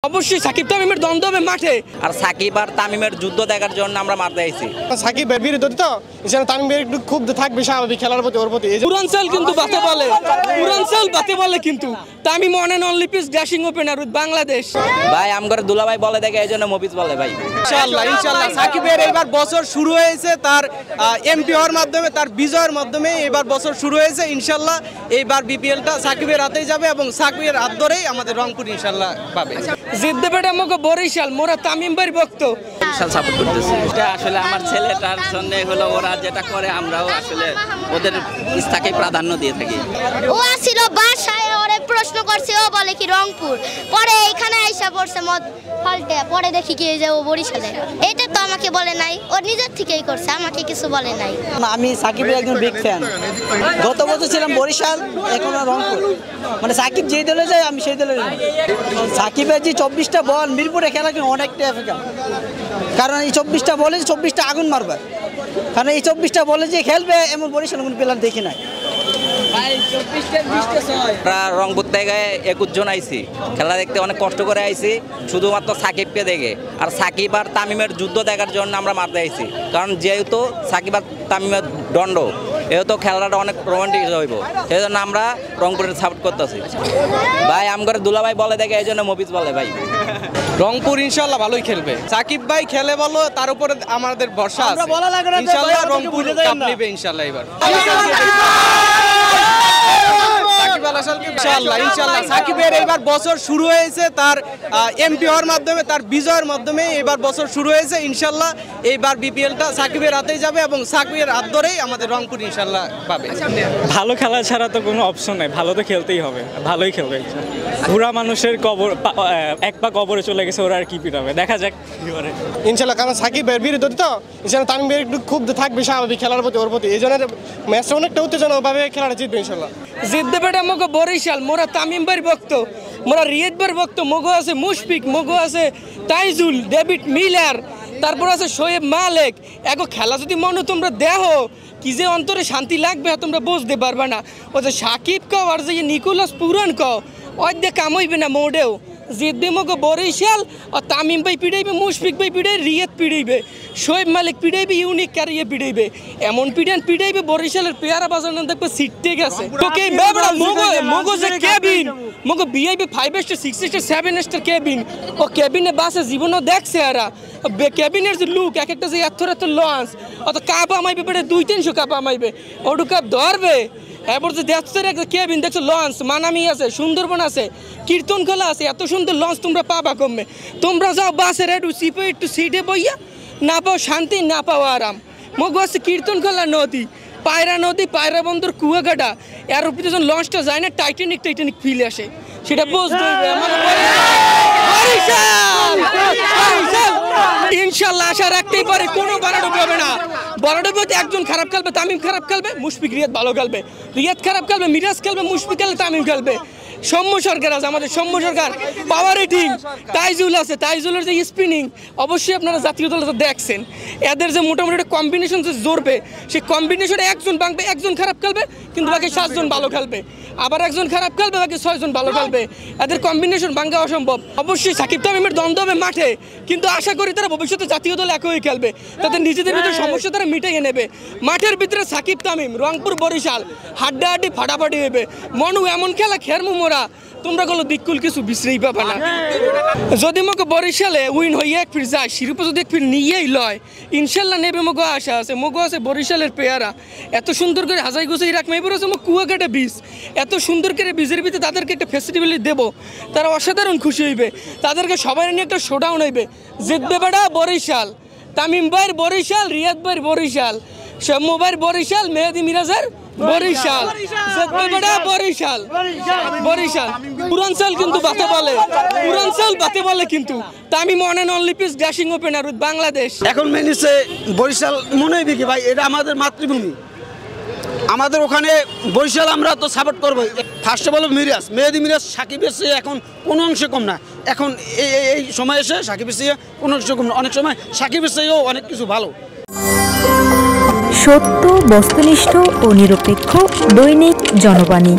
অবশ্যই সাকিব তামিমের দ্বন্দ্ব হবে মাঠে। আর সাকিব আর তামিমের যুদ্ধ দেখার জন্য আমরা মাঠে আইছি। সাকিবের বিরুদ্ধে তো তামিমের একটু খুব থাকবে স্বাভাবিক খেলার প্রতি ওর প্রতি। পুরানসাল কিন্তু বাতে বলে, পুরানসাল বাতে বলে কিন্তু Tamim one and only piece dashing opener with Bangladesh. ভাই আমগর দুলাভাই বলে দেখে এইজন্য মফিজ বলে ভাই। ইনশাআল্লাহ ইনশাআল্লাহ সাকিবের এবার বছর শুরু হয়েছে, তার এমপি হওয়ার মাধ্যমে, তার বিজয়ের মাধ্যমে এবার বছর শুরু হয়েছে। ইনশাআল্লাহ এইবার বিপিএলটা সাকিবের হাতেই যাবে এবং সাকিবের হাত ধরেই আমাদের রংপুর ইনশাআল্লাহ পাবে। জিতবে বেটা মগো বরিশাল, মোরা তামিম ভাইয়ের ভক্ত। বিশাল সাপোর্ট করতেছি। এটা আসলে আমার ছেলেটার জন্য হলো, ওরা যেটা করে আমরাও আসলে ওদের ইচ্ছাকে প্রাধান্য দিয়ে থাকি। ও আসছিল বাসায়, ওরে প্রশ্ন করছে, ও বলে কি রংপুর, পরে এখানে আইসা পড়ছে মত পাল্টে, পরে দেখি কি যে ও বরিশালে। এটা তো আমাকে বলে নাই, ও নিজের থেকেই করছে, আমাকে কিছু বলে নাই। আমি সাকিবের একজন বিগ ফ্যান। গত বছর ছিলাম বরিশাল, এখন রংপুর। মানে সাকিব যেই দলে যায় আমি সেই দলে। সাকিবের যে 24টা বল মিরপুরে খেলা কিন্তু অনেকটা এফেক্ট, কারণ এই 24টা বলে 24টা আগুন মারবে, কারণ এই 24টা বলে যে খেলবে এমন বরিশাল কোনো প্লেয়ার দেখি নাই। রংপুর থেকে 21 জন আইছি, খেলা দেখতে অনেক কষ্ট করে আইছি শুধুমাত্র সাকিবকে দেখে। আর সাকিব আর তামিমের যুদ্ধ দেখার জন্য আমরা মাঠে আইছি, কারণ যেহেতু সাকিব আর তামিমের দণ্ড, এহেতু খেলাটা অনেক রোমান্টিক হইব, সেই জন্য আমরা রংপুরের সাপোর্ট করতেছি। ভাই আমগর দুলাভাই বলে দেখে এই জন্য মফিজ বলে ভাই। রংপুর ইনশাআল্লাহ ভালোই খেলবে, সাকিব ভাই খেলে বলো, তার উপরে আমাদের ভরসা আছে। ইনশাআল্লাহ রংপুর কাপ নেবে ইনশাআল্লাহ এবার। ইনশাআল্লাহ ইনশাআল্লাহ সাকিবের এবার বছর শুরু হয়েছে, তার এমপি হওয়ার মাধ্যমে, তার বিজয়ের মাধ্যমে এবার বছর শুরু হয়েছে। ইনশাআল্লাহ এইবার বিপিএলটা সাকিবের হাতেই যাবে এবং সাকিবের হাত ধরেই আমাদের রংপুর ইনশাআল্লাহ পাবে। ভালো খেলা ছাড়া তো কোনো অপশন নাই, ভালো তো খেলতেই হবে, ভালোই খেলবে। বুড়া মানুষের কবর, এক পা কবরে চলে গেছে, ওরা আর কি পিটাবে, দেখা যাক কি করে। ইনশাআল্লাহ, কারণ সাকিবের বিরুদ্ধে তো তামিমের একটু খুব থাকবে স্বাভাবিক খেলার প্রতি ওর প্রতি। এই জন্য ম্যাচটা অনেকটা উত্তেজনাভাবে খেলাটা জিতবে ইনশাআল্লাহ। জিতবে বেটা মগো বরিশাল, মোরা তামিম ভাইয়ের ভক্ত, মোরা রিয়াদ ভাইয়ের ভক্ত। মগো আছে মুশফিক, মগো আছে তাইজুল, ডেভিড মিলার, তারপর আছে শোয়েব মালিক। এগো খেলা যদি মনে তোমরা দেখো কি যে অন্তরে শান্তি লাগবে, তোমরা বুঝতে পারবে না। ও যে সাকিব কও আর যে নিকোলাস পুরান কও, ওই দিয়ে কাম হইবে না মোডেও। জিতবে মগো বরিশাল, আর তামিম ভাই পিড়াইবে, মুশফিক ভাই পিড়াইবে, রিয়াদ পিড়াইবে, শোয়েব মালিক পিড়াইবে, ইউনিক কারিয়ে পিড়াইবে। এমন পিড়াইবে বরিশালের পেয়ারা বাজার না দেখবে সিটে গেছে। তোকে মগো যে কেবিন, মগো বিআইবি 5 স্টার 6 স্টার 7 স্টার কেবিন, ও কেবিনে বাসে জীবনও দেখছে এরা। কেবিনের যে লুক, এক একটা যে এত লঞ্চ, অত কাপ আমাইবে বেড়ে 200-300 কাপ আমাইবে, ওটু কাপ ধরবে। এরপর যে দেখছো একটা কেবিন, দেখছো লঞ্চ মানামি আছে, সুন্দরবন আছে, কীর্তন খোলা আছে, এত সুন্দর লঞ্চ তোমরা পাবা কমবে। তোমরা যাও বাসের একটু সিপে একটু সিটে বইয়া, না পাও শান্তি, না পাও আরাম। মগু আছে কীর্তন খোলা নদী, পায়রা নদী, পায়রা বন্দর, কুয়াকাটা, এর উপরে যখন লঞ্চটা যায় না টাইটানিক ফিল আসে, সেটা বুঝতে হবে। ইনশাল্লাহ আশা রাখতেই পারে, কোনো বাড়াডুবি হবে না। বাড়াডুবিতে একজন খারাপ খেলবে, তামিম খারাপ খেলবে, মুশফিক রিয়াদ ভালো খেলবে, রিয়াদ খারাপ খেলবে, মিরাজ খেলবে, মুশফিক খেলবে, তামিম খেলবে। সৌম্য সরকার আছে, আমাদের সৌম্য সরকার পাওয়ার রেটিং, তাইজুল আছে, তাইজুলের যে স্পিনিং, অবশ্যই আপনারা জাতীয় দলে দেখছেন। এদের যে মোটামুটি একটা কম্বিনেশন যে জড়বে, সেই কম্বিনেশনে একজন ভাঙবে, একজন খারাপ খেলবে, কিন্তু বাকি 7 জন ভালো খেলবে, আবার একজন খারাপ খেলবে, বাকি 6 জন ভালো খেলবে। এদের কম্বিনেশন ভাঙা অসম্ভব। অবশ্যই সাকিব তামিমের দ্বন্দ্ব হবে মাঠে, কিন্তু আশা করি তারা ভবিষ্যতে জাতীয় দল একই খেলবে, তাদের নিজেদের ভিতরে সমস্যা তারা মিটিয়ে নেবে। মাঠের ভিতরে সাকিব তামিম, রংপুর বরিশাল হাড্ডাহাড্ডি ফাটাফাটি হবে। মনু এমন খেলা খেরমু মোরা, তোমরা গেলো বিকুল কিছু বিশ্রেই পাবে না। যদি মকে বরিশালে উইন হইয়া এক ফির যায়, শিরোপা যদি এক ফির নিয়েই লয়, ইনশাল্লাহ নেবে। মগো আশা আছে, মগো আছে বরিশালের পেয়ারা, এত সুন্দর করে হাজাই গুছাই রাখবে। এবার আছে মগ কুয়াকাটা বীজ, এত সুন্দর করে বীজের ভিতরে তাদেরকে একটা ফেস্টিভ্যাল দেবো, তারা অসাধারণ খুশি হইবে, তাদেরকে সবাই নিয়ে একটা শোডাউন হইবে। জিতবে বেটা বরিশাল, তামিম ভাইয়ের বরিশাল, রিয়াদ ভাইয়ের বরিশাল, শম্মু ভাইয়ের বরিশাল, মেহেদি মিরাজের বরিশাল, বরিশাল বরিশাল। পুরানসাল কিন্তু বাতে বলে, পুরানসাল বাতে বলে কিন্তু Tamim one and only piece dashing opener with Bangladesh. এখন মেনিসে বরিশাল মনে হইবে কি ভাই, এটা আমাদের মাতৃভূমি, আমাদের ওখানে বরিশাল আমরা তো সাপোর্ট করবো। ফার্স্টে বলো মিরাজ, মেহেদি মিরাজ সাকিবের চেয়ে এখন কোনো অংশে কম না। এখন এই সময় এসে সাকিবের চেয়ে কোনো অংশে কম না, অনেক সময় সাকিবের চেয়েও অনেক কিছু ভালো। সত্য, বস্তুনিষ্ঠ ও নিরপেক্ষ দৈনিক জনবাণী।